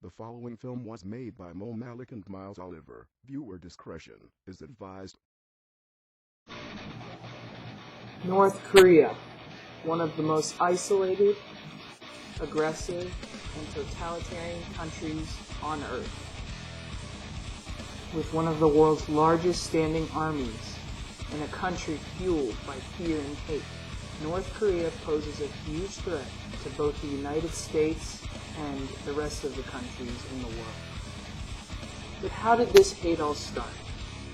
The following film was made by Malik and Myles. Viewer discretion is advised. North Korea, one of the most isolated, aggressive, and totalitarian countries on Earth, with one of the world's largest standing armies, in a country fueled by fear and hate. North Korea poses a huge threat to both the United States and the rest of the countries in the world. But how did this hate all start?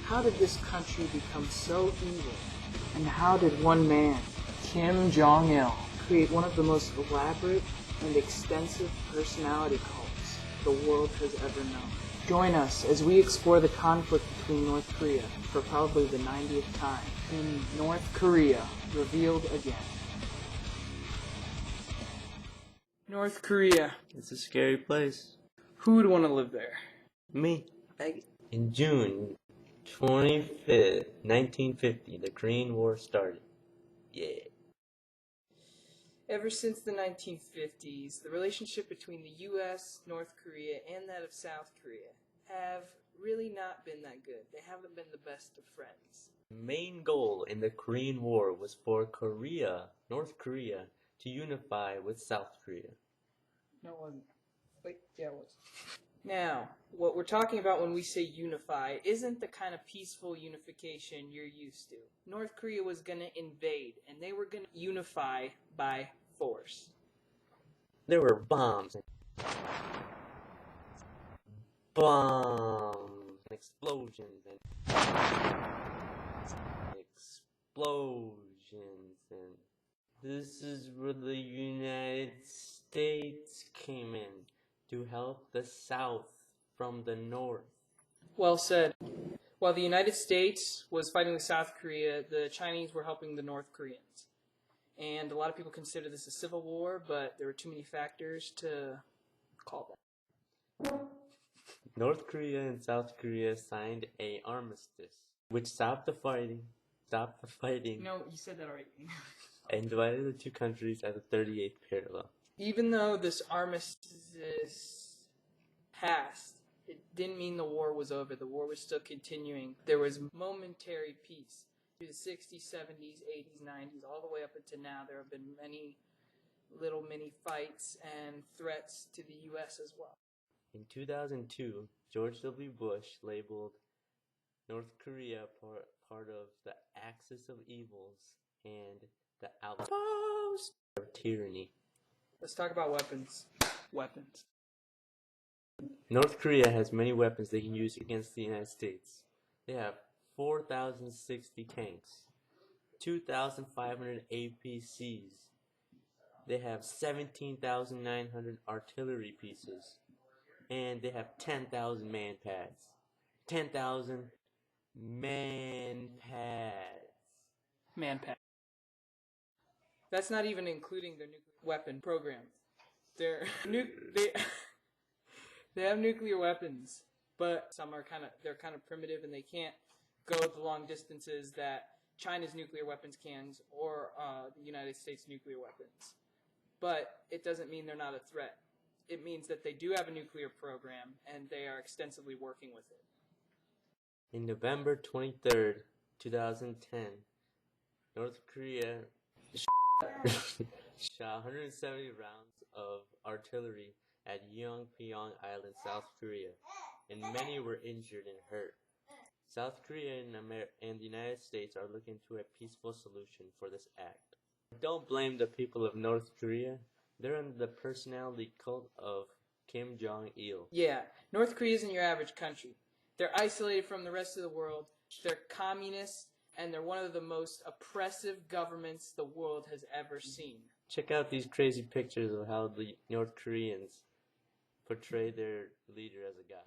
How did this country become so evil? And how did one man, Kim Jong-il, create one of the most elaborate and extensive personality cults the world has ever known? Join us as we explore the conflict between North Korea for probably the 90th time in North Korea Revealed Again. North Korea. It's a scary place. Who would want to live there? Me. In June 25th, 1950, the Korean War started. Yeah. Ever since the 1950s, the relationship between the U.S., North Korea, and that of South Korea have really not been that good. They haven't been the best of friends. The main goal in the Korean War was for North Korea, to unify with South Korea. No, it wasn't. Wait, yeah, it was. Now, what we're talking about when we say unify isn't the kind of peaceful unification you're used to. North Korea was going to invade, and they were going to unify by force. There were bombs and explosions and this is where the United States came in to help the South from the North. Well said. While the United States was fighting with South Korea, the Chinese were helping the North Koreans. And a lot of people consider this a civil war, but there were too many factors to call that. North Korea and South Korea signed an armistice, which stopped the fighting. No, you said that already. And divided the two countries at the 38th parallel. Even though this armistice passed, it didn't mean the war was over. The war was still continuing. There was momentary peace. Through the 60s, 70s, 80s, 90s, all the way up until now, there have been many little mini fights and threats to the U.S. as well. In 2002, George W. Bush labeled North Korea part of the axis of evils and the outpost of tyranny. Let's talk about weapons. North Korea has many weapons they can use against the United States. They have 4,060 tanks, 2,500 APCs. They have 17,900 artillery pieces, and they have 10,000 man-pads. 10,000 man-pads. That's not even including their nuclear weapon program. They have nuclear weapons, but some are they're kind of primitive, and they can't go the long distances that China's nuclear weapons can, or the United States nuclear weapons. But it doesn't mean they're not a threat. It means that they do have a nuclear program, and they are extensively working with it. In November 23rd, 2010, North Korea shot 170 rounds of artillery at Yeongpyeong Island, South Korea, and many were injured and hurt. South Korea and the United States are looking to a peaceful solution for this act. Don't blame the people of North Korea. They're under the personality cult of Kim Jong-il. Yeah, North Korea isn't your average country. They're isolated from the rest of the world. They're communists, and they're one of the most oppressive governments the world has ever seen. Check out these crazy pictures of how the North Koreans portray their leader as a god.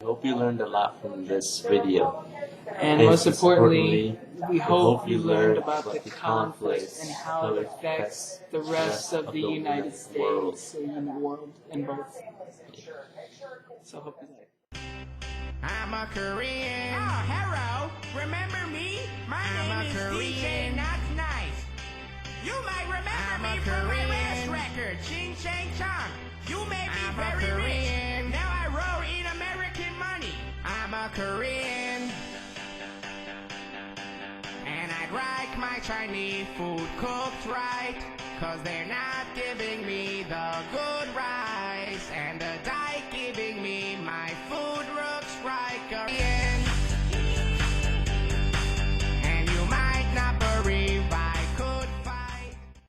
Hope you learned a lot from this video. And most importantly, we hope you learned about the conflict and how it affects the rest of the United States and the world and both. So hope you like. I'm a Korean. Oh, hello. Remember me? My name is DJ Not Nice. You might remember me from my last record, Ching Chang Chong. You may be very rich. Now I roll in American money. I'm a Korean. And I'd like my Chinese food cooked right, 'cause they're not giving me the good rice and the